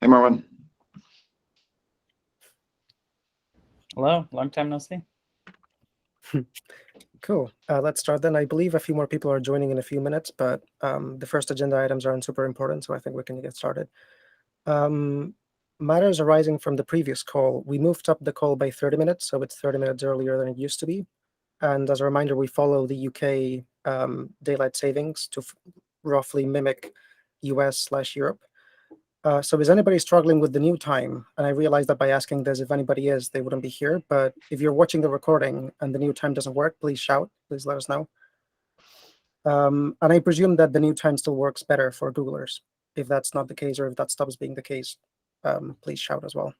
Hey, Marwan. Hello, long time no see. Cool. Let's start then. I believe a few more people are joining in a few minutes, but the first agenda items aren't super important, so I think we can get started. Matters arising from the previous call, we moved up the call by 30 minutes, so it's 30 minutes earlier than it used to be. And as a reminder, we follow the UK daylight savings to roughly mimic US/Europe. So is anybody struggling with the new time? And I realized that by asking this, if anybody is, they wouldn't be here. But if you're watching the recording and the new time doesn't work, please shout. Please let us know. And I presume that the new time still works better for Googlers. If that's not the case, or if that stops being the case, please shout as well.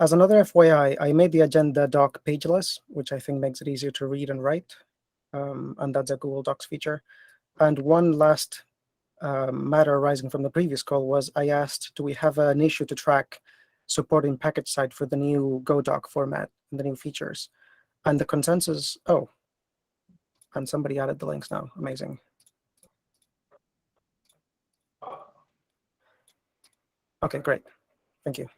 As another FYI, I made the agenda doc pageless, which I think makes it easier to read and write. And that's a Google Docs feature. And one last matter arising from the previous call was I asked, do we have an issue to track supporting package side for the new GoDoc format and the new features? And the consensus, oh, and somebody added the links now. Amazing. Okay, great. Thank you.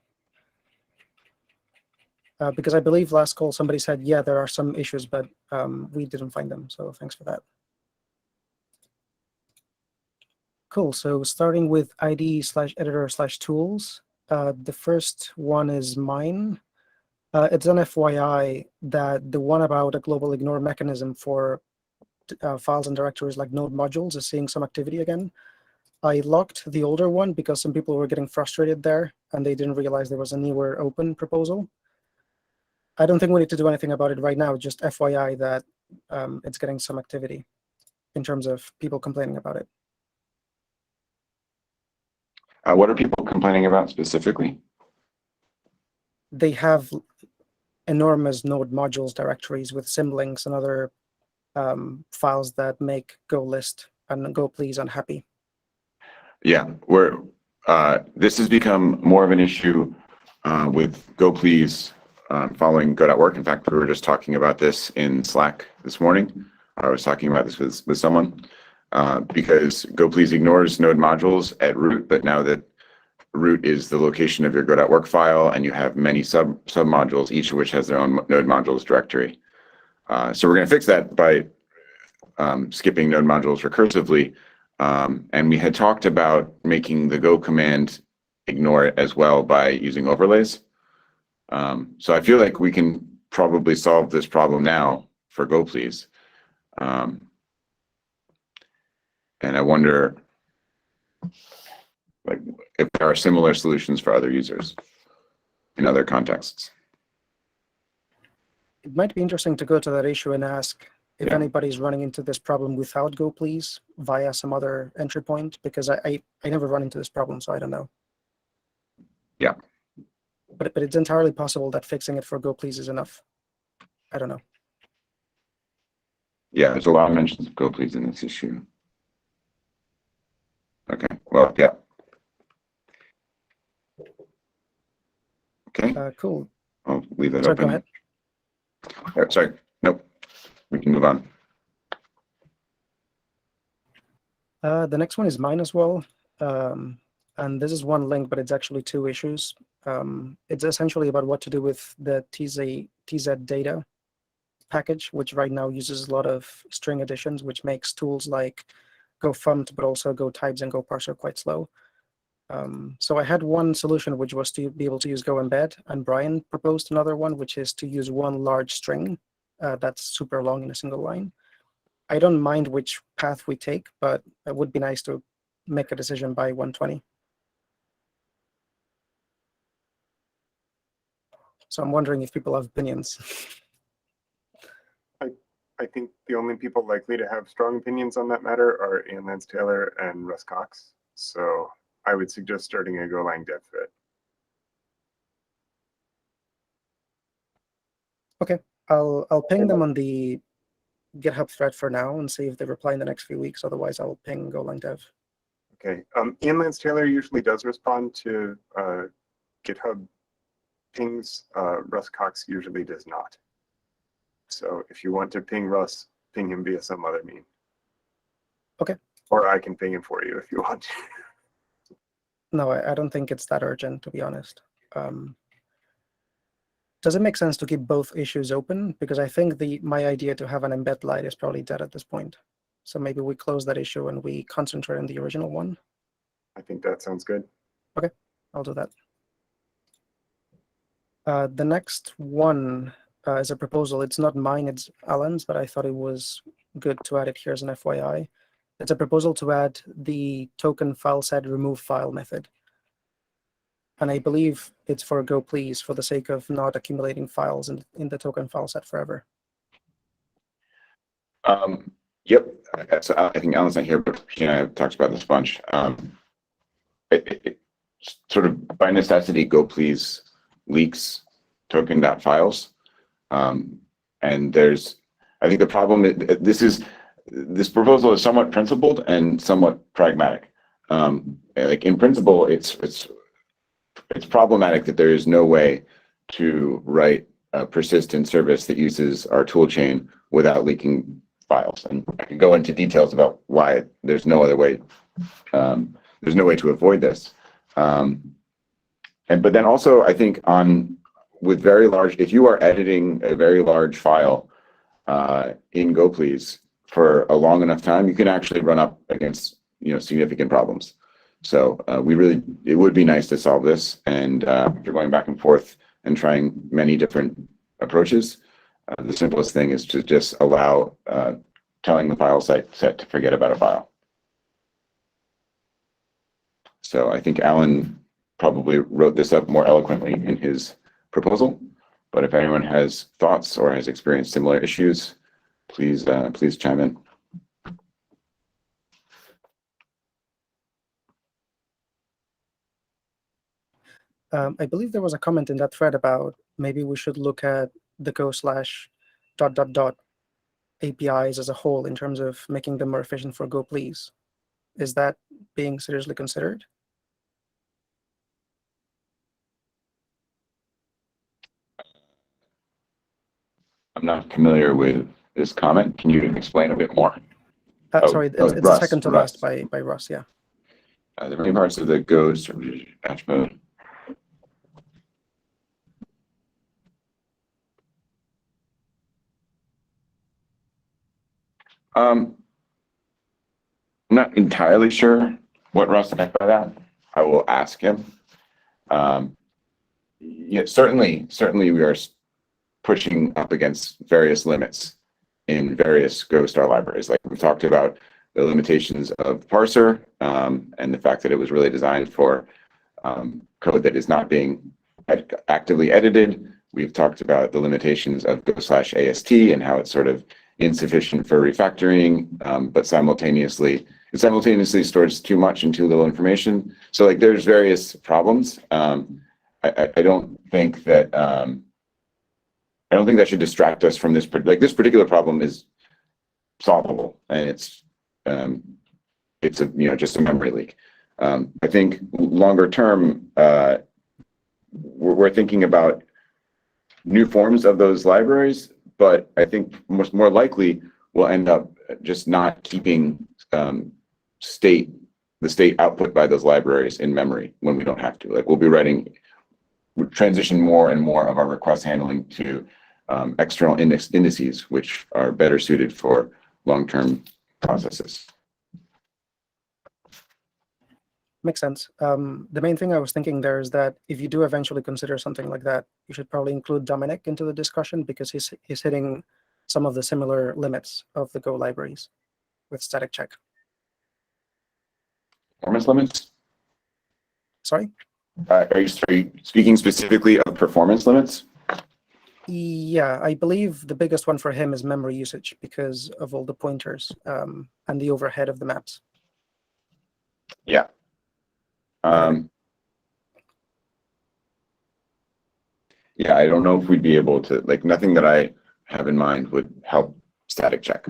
Because I believe last call somebody said, yeah, there are some issues, but we didn't find them. So thanks for that. Cool. So starting with IDE/editor/tools, the first one is mine. It's an FYI that the one about a global ignore mechanism for files and directories like node modules is seeing some activity again. I locked the older one because some people were getting frustrated there and they didn't realize there was a newer open proposal. I don't think we need to do anything about it right now, just FYI that it's getting some activity in terms of people complaining about it. What are people complaining about specifically? They have enormous node modules directories with symlinks and other files that make GoList and GoPlease unhappy. Yeah, this has become more of an issue with GoPlease following Go.work. In fact, we were just talking about this in Slack this morning. I was talking about this with someone because GoPlease ignores node modules at root, but now that root is the location of your Go.work file and you have many sub-modules, each of which has their own node modules directory. So we're going to fix that by skipping node modules recursively. And we had talked about making the Go command ignore it as well by using overlays. So I feel like we can probably solve this problem now for GoPlease. And I wonder if there are similar solutions for other users in other contexts. It might be interesting to go to that issue and ask if anybody's running into this problem without GoPlease via some other entry point, because I never run into this problem, so I don't know. Yeah. But it's entirely possible that fixing it for GoPlease is enough. I don't know. Yeah, there's a lot of mentions of GoPlease in this issue. Okay, well, yeah. Okay. Cool. I'll leave that Sorry, open. go ahead. Oh, sorry, nope. We can move on. The next one is mine as well. And this is one link, but it's actually two issues. It's essentially about what to do with the TZ data package, which right now uses a lot of string additions, which makes tools like GoFunt, but also GoTypes and GoParser quite slow. So I had one solution, which was to be able to use GoEmbed, and Brian proposed another one, which is to use one large string that's super long in a single line. I don't mind which path we take, but it would be nice to make a decision by 120. So I'm wondering if people have opinions. I think the only people likely to have strong opinions on that matter are Ian Lance Taylor and Russ Cox. So I would suggest starting a Golang dev thread. Okay, I'll ping them on the GitHub thread for now and see if they reply in the next few weeks. Otherwise, I'll ping Golang dev. Okay, Ian Lance Taylor usually does respond to GitHub pings. Russ Cox usually does not. So if you want to ping Russ, ping him via some other mean. Okay. Or I can ping him for you if you want to. No, I don't think it's that urgent, to be honest. Does it make sense to keep both issues open? Because I think my idea to have an embed light is probably dead at this point. So maybe we close that issue and we concentrate on the original one. I think that sounds good. I'll do that. The next one is a proposal. It's not mine, it's Alan's, but I thought it was good to add it here as an FYI. It's a proposal to add the token file set remove file method. And I believe it's for Go Please for the sake of not accumulating files in the token file set forever. Yep. So I think Alan's not here, but he and I have talked about this a bunch. Sort of by necessity, Go Please leaks token.files. And I think the problem is this proposal is somewhat principled and somewhat pragmatic. Like in principle, it's problematic that there is no way to write a persistent service that uses our tool chain without leaking files. And I can go into details about why there's no other way. There's no way to avoid this. But then also, I think with very large, if you are editing a very large file in Go Please for a long enough time, you can actually run up against significant problems. So it would be nice to solve this. And if you're going back and forth and trying many different approaches, the simplest thing is to just allow telling the file set to forget about a file. So I think Alan probably wrote this up more eloquently in his proposal, but if anyone has thoughts or has experienced similar issues, please chime in. I believe there was a comment in that thread about maybe we should look at the Go / APIs as a whole in terms of making them more efficient for Go Please. Is that being seriously considered? I'm not familiar with this comment. Can you explain a bit more? Sorry, it's the second to last by Russ, yeah. The many parts of the Go batch mode. I'm not entirely sure what Russ meant by that. I will ask him. Yeah, certainly we are pushing up against various limits in various Go star libraries. Like we talked about the limitations of parser and the fact that it was really designed for code that is not being actively edited. We've talked about the limitations of Go / AST and how it's sort of insufficient for refactoring, but simultaneously stores too much and too little information. So like there's various problems. I don't think that should distract us from this. Like this particular problem is solvable, and it's just a memory leak. I think longer term, we're thinking about new forms of those libraries, but I think more likely we'll end up just not keeping the state output by those libraries in memory when we don't have to. Like we'll transition more and more of our request handling to external indices, which are better suited for long-term processes. Makes sense. The main thing I was thinking there is that if you do eventually consider something like that, you should probably include Dominic into the discussion because he's hitting some of the similar limits of the Go libraries with static check. Performance limits? Sorry? Are you speaking specifically of performance limits? Yeah, I believe the biggest one for him is memory usage because of all the pointers and the overhead of the maps. Yeah. Yeah, I don't know if we'd be able to, like, nothing that I have in mind would help static check,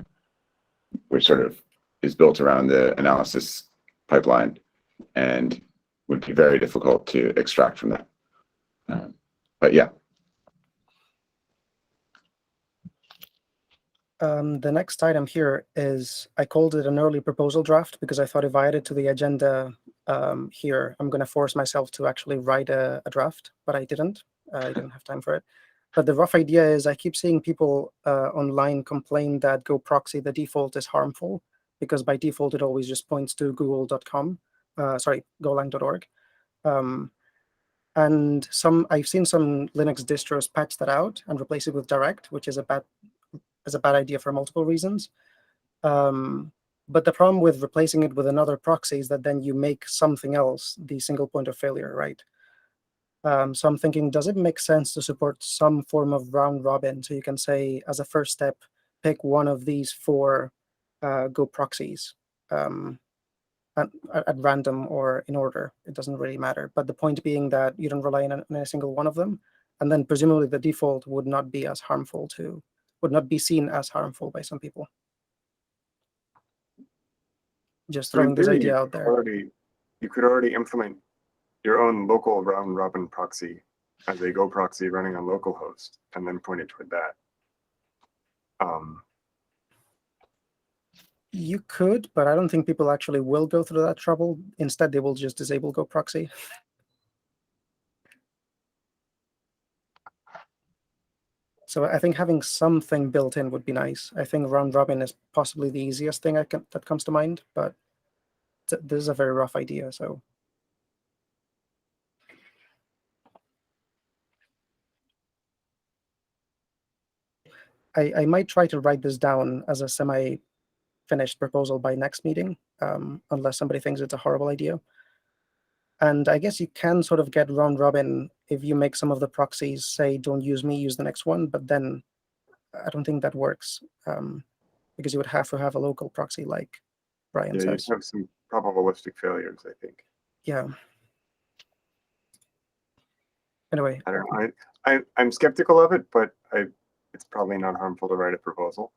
which sort of is built around the analysis pipeline and would be very difficult to extract from that. But yeah. The next item here is, I called it an early proposal draft because I thought if I add it to the agenda here, I'm going to force myself to actually write a draft, but I didn't. I didn't have time for it. But the rough idea is I keep seeing people online complain that Go proxy, the default, is harmful because by default, it always just points to google.com, golang.org. And I've seen some Linux distros patch that out and replace it with direct, which is a bad idea for multiple reasons. But the problem with replacing it with another proxy is that then you make something else the single point of failure, right? So I'm thinking, does it make sense to support some form of round robin? So you can say, as a first step, pick one of these 4 Go proxies at random or in order. It doesn't really matter. But the point being that you don't rely on a single one of them. And then presumably the default would not be seen as harmful by some people. Just So in throwing this theory, idea out there. You could already implement your own local round robin proxy as a Go proxy running on localhost and then point it toward that. You could, but I don't think people actually will go through that trouble. Instead, they will just disable Go proxy. So I think having something built in would be nice. I think round robin is possibly the easiest thing that comes to mind, but this is a very rough idea. So I might try to write this down as a semi-finished proposal by next meeting, unless somebody thinks it's a horrible idea. And I guess you can sort of get round robin if you make some of the proxies say, don't use me, use the next one. But then I don't think that works because you would have to have a local proxy like Brian Yeah, you'd says. have some probabilistic failures, I think. Yeah. Anyway, I don't know. I'm skeptical of it, but it's probably not harmful to write a proposal.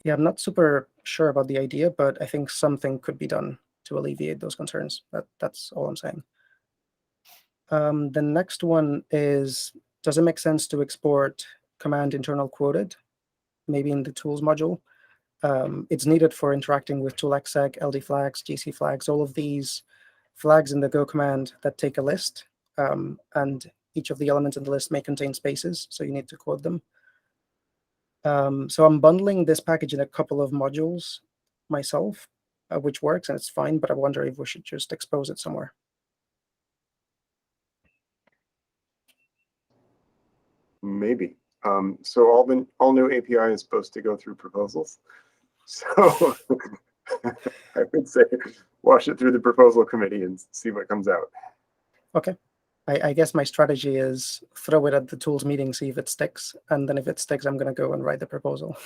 yeah, I'm not super sure about the idea, but I think something could be done to alleviate those concerns. That's all I'm saying. The next one is, does it make sense to export command internal quoted, maybe in the tools module? It's needed for interacting with toolexec, LD flags, GC flags, all of these flags in the Go command that take a list, and each of the elements in the list may contain spaces, so you need to quote them. So I'm bundling this package in a couple of modules myself, which works and it's fine, but I wonder if we should just expose it somewhere. Maybe. So all new API is supposed to go through proposals. So I would say wash it through the proposal committee and see what comes out. Okay. I guess my strategy is throw it at the tools meeting, see if it sticks. And then if it sticks, I'm going to go and write the proposal.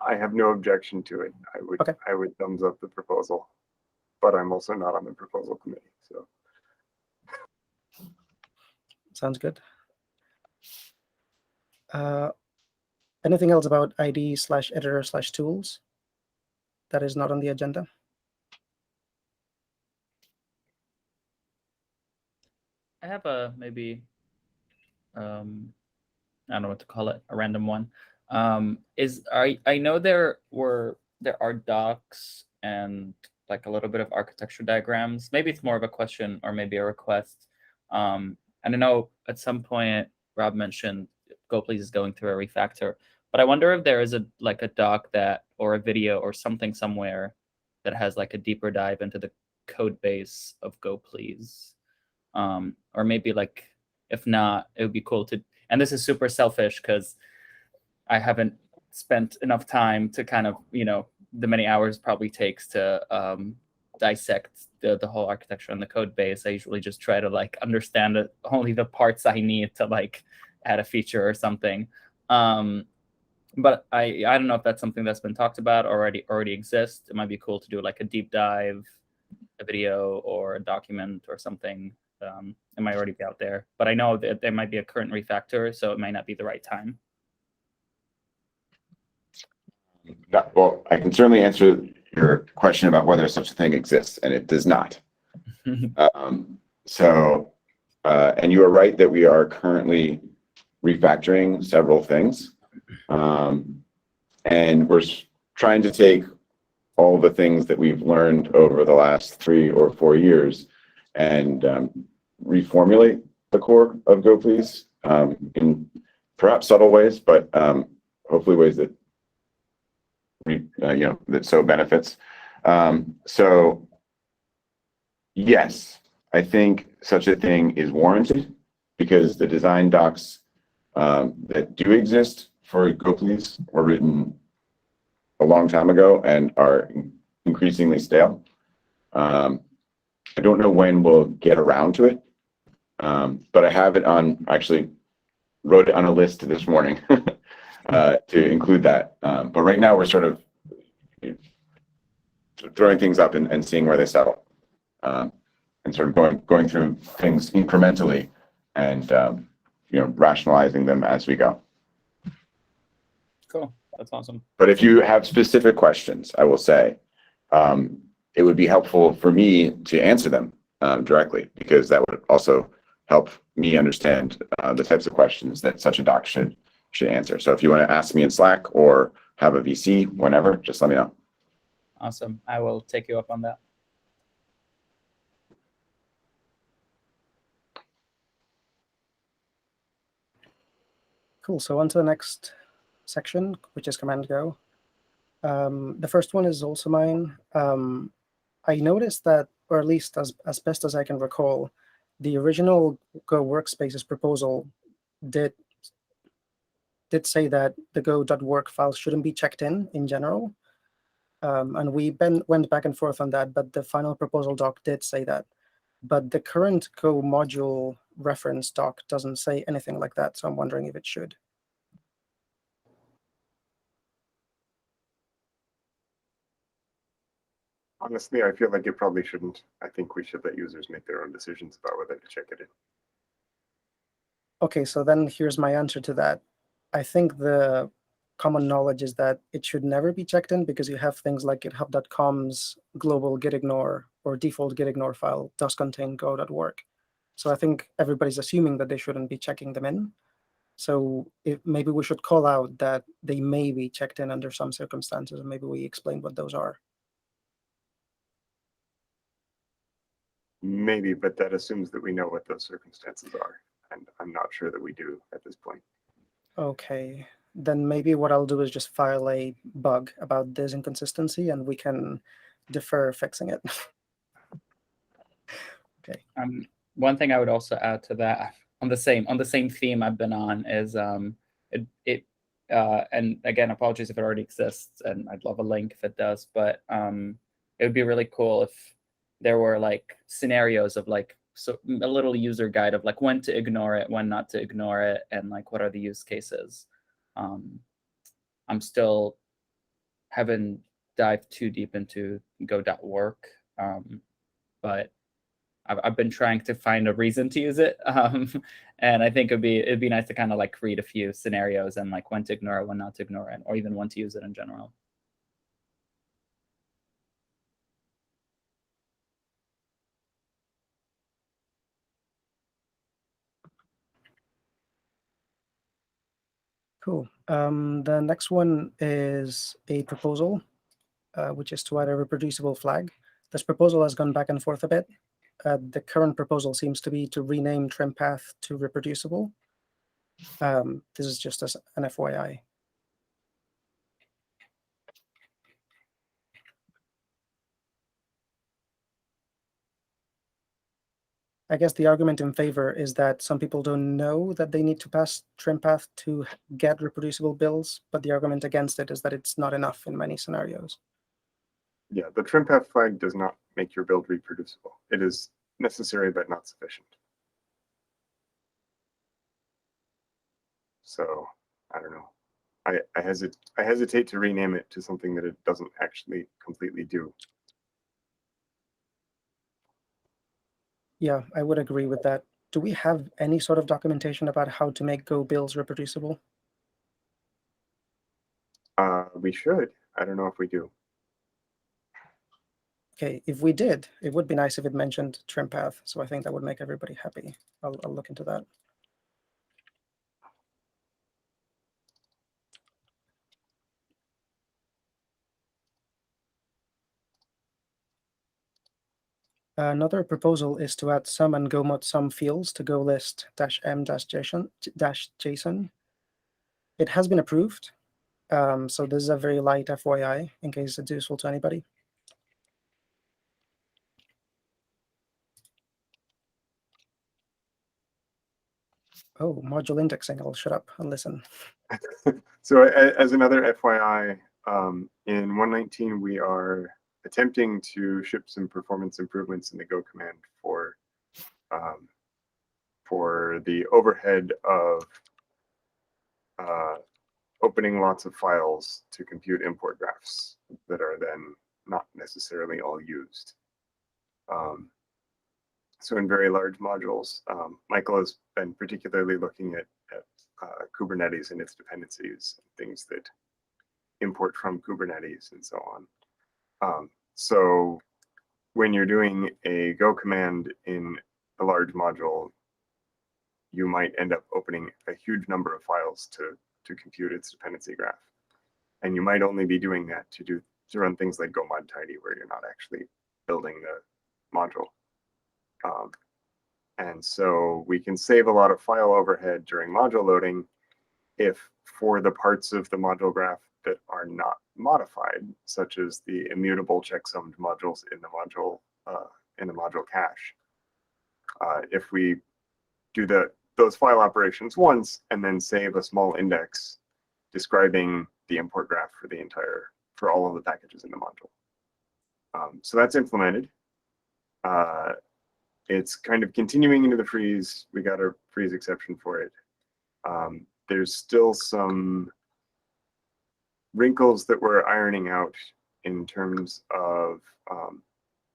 I have no objection to it. Okay. I would thumbs up the proposal, but I'm also not on the proposal committee. So Sounds good. Anything else about ID/editor/tools that is not on the agenda? I have a maybe I don't know what to call it, a random one. I know there are docs and like a little bit of architecture diagrams. Maybe it's more of a question or maybe a request. And I know at some point Rob mentioned GoPlease is going through a refactor, but I wonder if there is a doc that or a video or something somewhere that has like a deeper dive into the code base of GoPlease. Or maybe like, if not, it would be cool to, and this is super selfish because I haven't spent enough time to kind of, the many hours it probably takes to dissect the whole architecture and the code base. I usually just try to like understand only the parts I need to like add a feature or something. But I don't know if that's something that's been talked about already exists. It might be cool to do like a deep dive, a video or a document or something. It might already be out there, but I know that there might be a current refactor, so it might not be the right time. Well, I can certainly answer your question about whether such a thing exists, and it does not. And you are right that we are currently refactoring several things. And we're trying to take all the things that we've learned over the last 3 or 4 years and reformulate the core of GoPlease in perhaps subtle ways, but hopefully ways that that so benefits. So yes, I think such a thing is warranted because the design docs that do exist for GoPlease were written a long time ago and are increasingly stale. I don't know when we'll get around to it, but I have it on, actually wrote it on a list this morning to include that. But right now we're sort of throwing things up and seeing where they settle, and sort of going through things incrementally and rationalizing them as we go. Cool. That's awesome. But if you have specific questions, I will say it would be helpful for me to answer them directly, because that would also help me understand the types of questions that such a doc should answer. So if you want to ask me in Slack or have a VC, whenever, just let me know. Awesome. I will take you up on that. Cool. So on to the next section, which is Command Go. The first one is also mine. I noticed that, or at least as best as I can recall, the original Go Workspaces proposal did say that the go.work files shouldn't be checked in general. And we went back and forth on that, but the final proposal doc did say that. But the current Go module reference doc doesn't say anything like that, so I'm wondering if it should. Honestly, I feel like it probably shouldn't. I think we should let users make their own decisions about whether to check it in. Okay, so then here's my answer to that. I think the common knowledge is that it should never be checked in because you have things like github.com's global gitignore or default gitignore file does contain go.work. So I think everybody's assuming that they shouldn't be checking them in. So maybe we should call out that they may be checked in under some circumstances, and maybe we explain what those are. Maybe, but that assumes that we know what those circumstances are. And I'm not sure that we do at this point. Okay, then maybe what I'll do is just file a bug about this inconsistency and we can defer fixing it. Okay. One thing I would also add to that on the same theme I've been on is and again, apologies if it already exists, and I'd love a link if it does, but it would be really cool if there were like scenarios of like, so a little user guide of like when to ignore it, when not to ignore it, and like what are the use cases. I'm still haven't dived too deep into go.work, but I've been trying to find a reason to use it, and I think it'd be nice to kind of like read a few scenarios and like when to ignore it, when not to ignore it, or even when to use it in general. Cool. The next one is a proposal, which is to add a reproducible flag. This proposal has gone back and forth a bit. The current proposal seems to be to rename trim path to reproducible. This is just as an FYI. I guess the argument in favor is that some people don't know that they need to pass trim path to get reproducible builds, but the argument against it is that it's not enough in many scenarios. Yeah, the trim path flag does not make your build reproducible. It is necessary, but not sufficient. So I don't know. I hesitate to rename it to something that it doesn't actually completely do. Yeah, I would agree with that. Do we have any sort of documentation about how to make Go builds reproducible? We should. I don't know if we do. Okay, if we did, it would be nice if it mentioned trim path. So I think that would make everybody happy. I'll look into that. Another proposal is to add some and GoMod some fields to GoList-m-JSON. It has been approved, so this is a very light FYI in case it's useful to anybody. Oh, module indexing. I'll shut up and listen. So as another FYI, in 119, we are attempting to ship some performance improvements in the Go command for the overhead of opening lots of files to compute import graphs that are then not necessarily all used. So in very large modules, Michael has been particularly looking at Kubernetes and its dependencies, things that import from Kubernetes and so on. So when you're doing a Go command in a large module, you might end up opening a huge number of files to compute its dependency graph. And you might only be doing that to run things like go-mod-tidy, where you're not actually building the module. And so we can save a lot of file overhead during module loading if for the parts of the module graph that are not modified, such as the immutable checksummed modules in the module cache. If we do those file operations once and then save a small index describing the import graph for all of the packages in the module. So that's implemented. It's kind of continuing into the freeze. We got a freeze exception for it. There's still some wrinkles that we're ironing out in terms of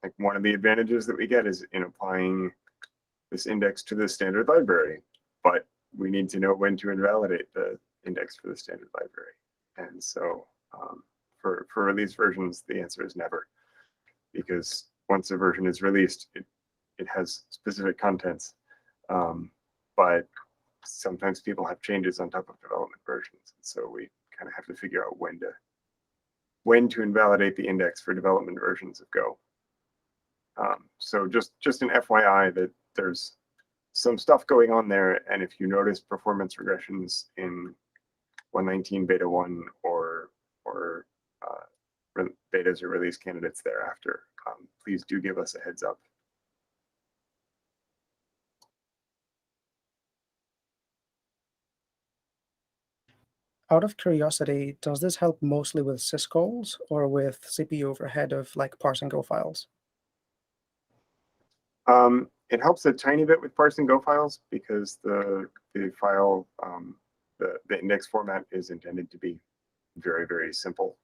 like one of the advantages that we get is in applying this index to the standard library, but we need to know when to invalidate the index for the standard library. And so for release versions, the answer is never, because once a version is released, it has specific contents, but sometimes people have changes on top of development versions. And so we kind of have to figure out when to invalidate the index for development versions of Go. So just an FYI that there's some stuff going on there. And if you notice performance regressions in 119 beta 1 or betas or release candidates thereafter, please do give us a heads up. Out of curiosity, does this help mostly with syscalls or with CPU overhead of like parsing Go files? It helps a tiny bit with parsing Go files because the file, the index format is intended to be very, very simple.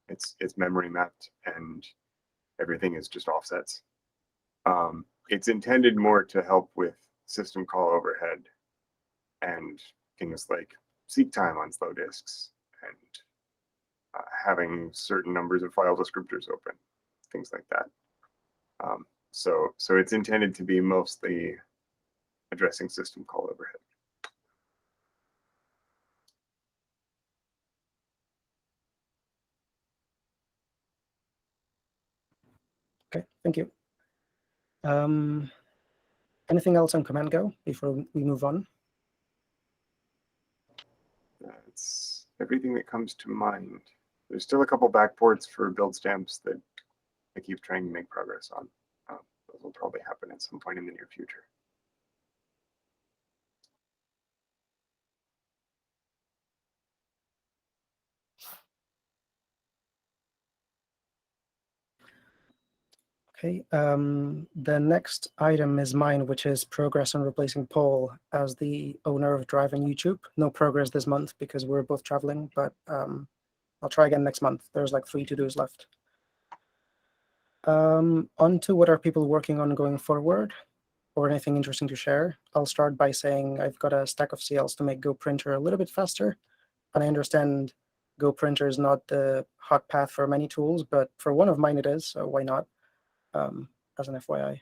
It's memory mapped and everything is just offsets. It's intended more to help with system call overhead and things like seek time on slow disks and having certain numbers of file descriptors open, things like that. So it's intended to be mostly addressing system call overhead. Okay, thank you. Anything else on Command Go before we move on? That's everything that comes to mind. There's still a couple backports for build stamps that I keep trying to make progress on. Those will probably happen at some point in the near future. Okay, the next item is mine, which is progress on replacing Paul as the owner of Drive and YouTube. No progress this month because we're both traveling, but I'll try again next month. There's like 3 to-dos left. On to what are people working on going forward or anything interesting to share. I'll start by saying I've got a stack of CLs to make Go Printer a little bit faster. And I understand Go Printer is not the hot path for many tools, but for one of mine it is, so why not? As an FYI.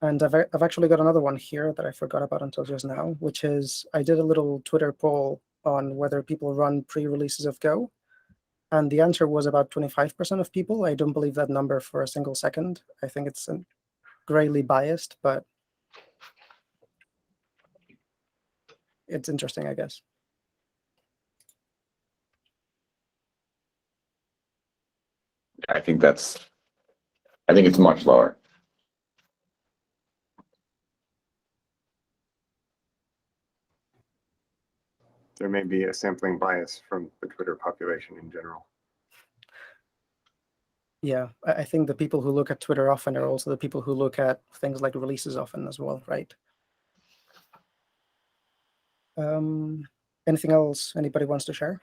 And I've actually got another one here that I forgot about until just now, which is I did a little Twitter poll on whether people run pre-releases of Go. And the answer was about 25% of people. I don't believe that number for a single second. I think it's greatly biased, but it's interesting, I guess. I think it's much lower. There may be a sampling bias from the Twitter population in general. Yeah, I think the people who look at Twitter often are also the people who look at things like releases often as well, right? Anything else anybody wants to share?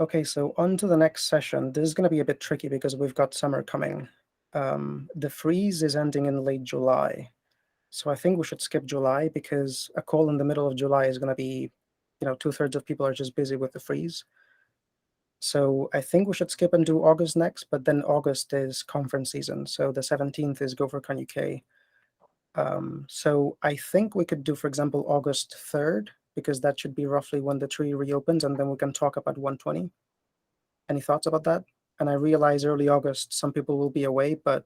Okay, so on to the next session. This is going to be a bit tricky because we've got summer coming. The freeze is ending in late July. So I think we should skip July because a call in the middle of July is going to be, 2/3 of people are just busy with the freeze. So I think we should skip and do August next, but then August is conference season. So the 17th is GopherCon UK. So I think we could do, for example, August 3rd, because that should be roughly when the tree reopens, and then we can talk about 120. Any thoughts about that? And I realize early August, some people will be away, but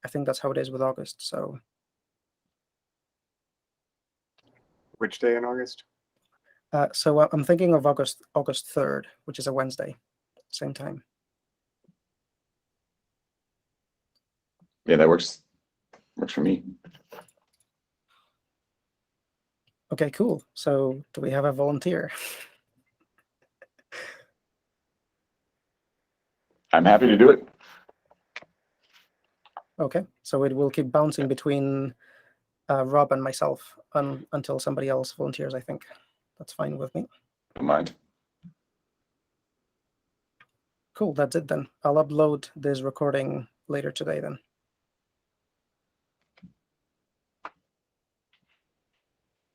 I think that's how it is with August. So Which day in August? so I'm thinking of August 3rd, which is a Wednesday, same time. Yeah, that works for me. Okay, cool. So do we have a volunteer? I'm happy to do it. Okay, so it will keep bouncing between Rob and myself until somebody else volunteers, I think. That's fine with me. Don't mind. Cool, that's it then. I'll upload this recording later today then.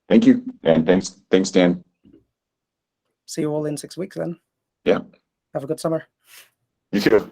Thank you. And thanks, Dan. See you all in 6 weeks then. Yeah. Have a good summer. You too.